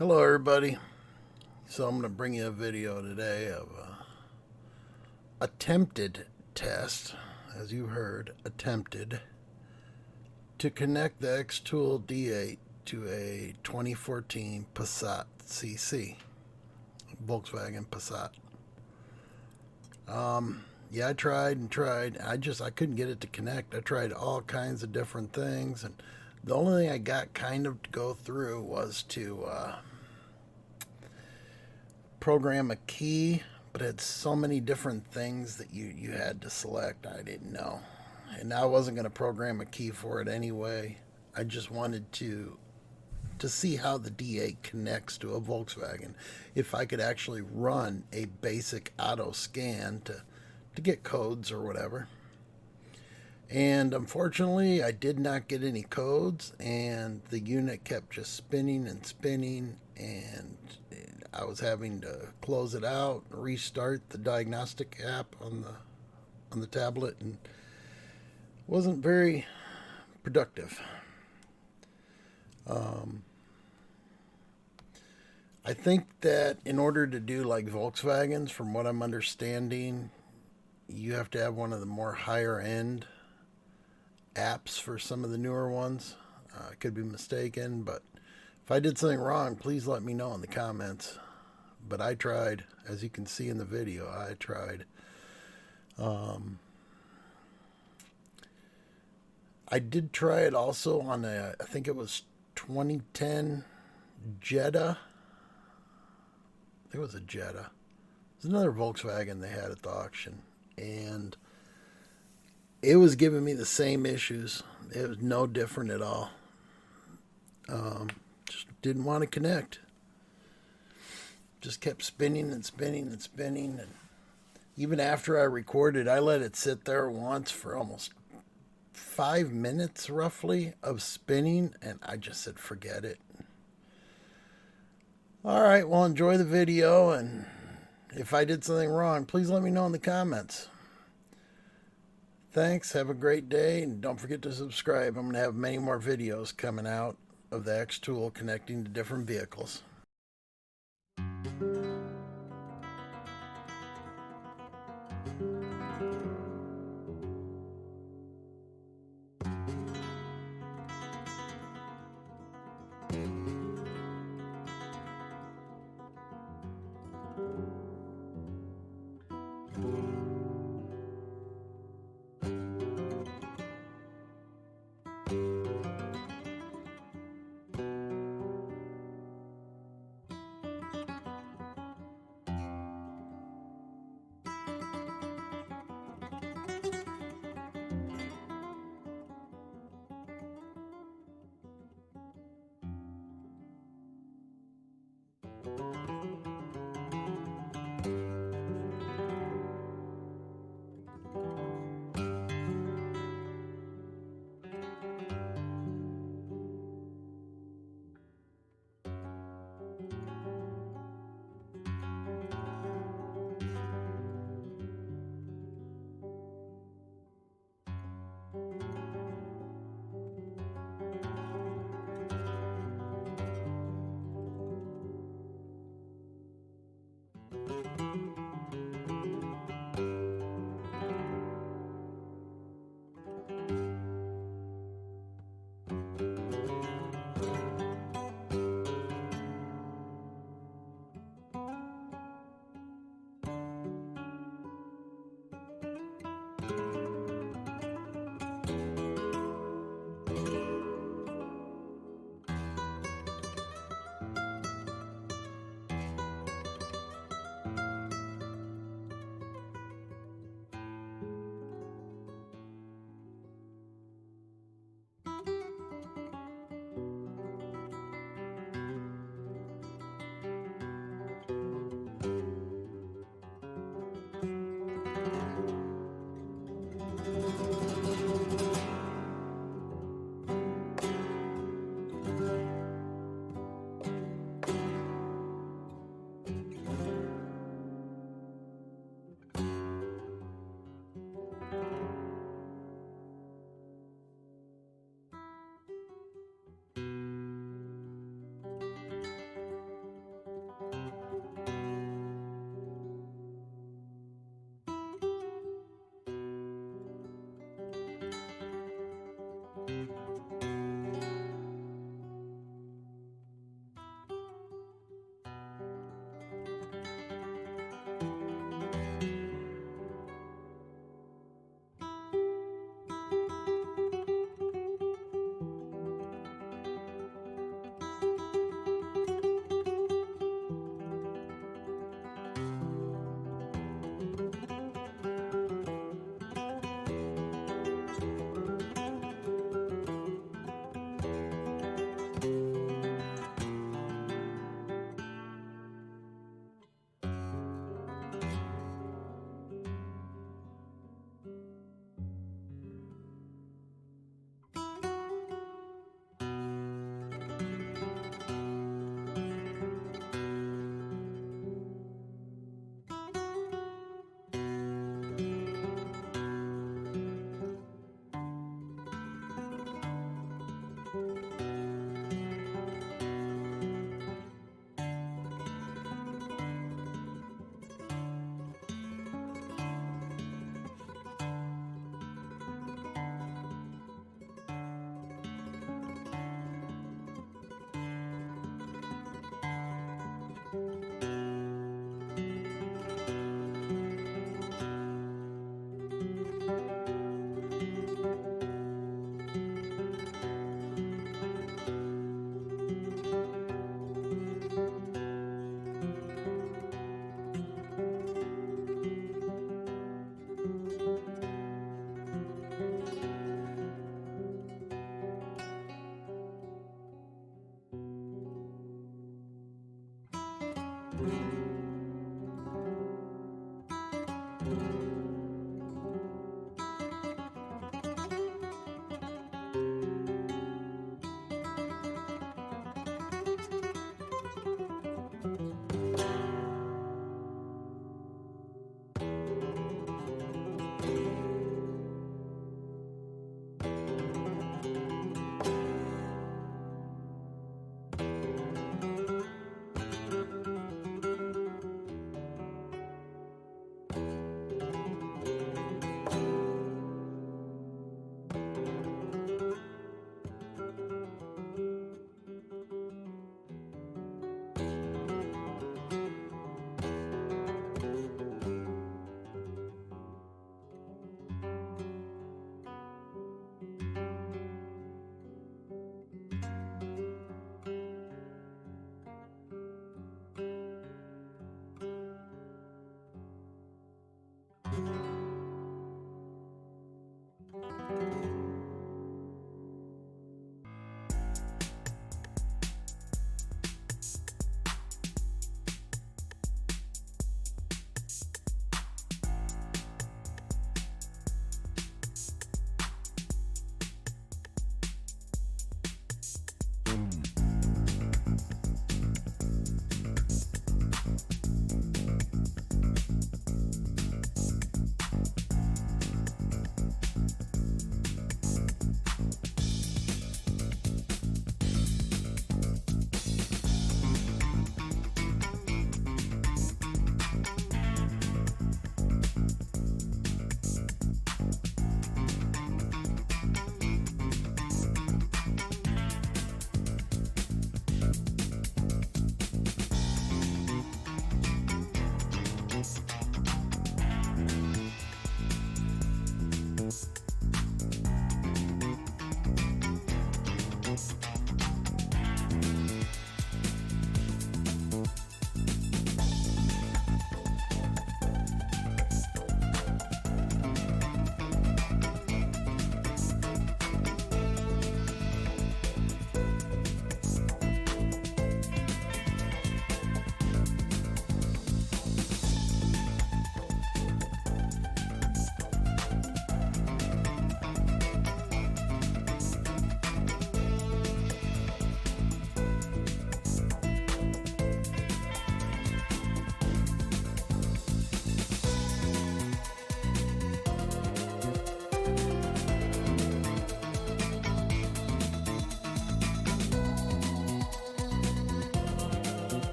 Hello everybody. So I'm going to bring you a video today of attempted test, as you heard, attempted, to connect the Xtool D8 to a 2014 Passat CC, Volkswagen Passat. Yeah, I tried and tried. I couldn't get it to connect. I tried all kinds of different things, and the only thing I got kind of to go through was to program a key, but it had so many different things that you had to select. I didn't know, and I wasn't going to program a key for it anyway. I just wanted to see how the D8 connects to a Volkswagen, if I could actually run a basic auto scan to get codes or whatever. And unfortunately, I did not get any codes, and the unit kept just spinning and spinning, and I was having to close it out, restart the Diagnostic app on the tablet, and it wasn't very productive. I think that in order to do like Volkswagens, from what I'm understanding, you have to have one of the more higher end apps for some of the newer ones. I could be mistaken, but if I did something wrong, please let me know in the comments. But I tried, as you can see in the video, I tried. I did try it also on I think it was 2010 Jetta. I think it was a Jetta. It was another Volkswagen they had at the auction, and it was giving me the same issues. It was no different at all. Just didn't want to connect. Just kept spinning and spinning and spinning. And even after I recorded, I let it sit there once for almost 5 minutes roughly of spinning, and I just said, forget it. All right, well, enjoy the video, and if I did something wrong, please let me know in the comments. Thanks, have a great day, and don't forget to subscribe. I'm going to have many more videos coming out of the Xtool connecting to different vehicles.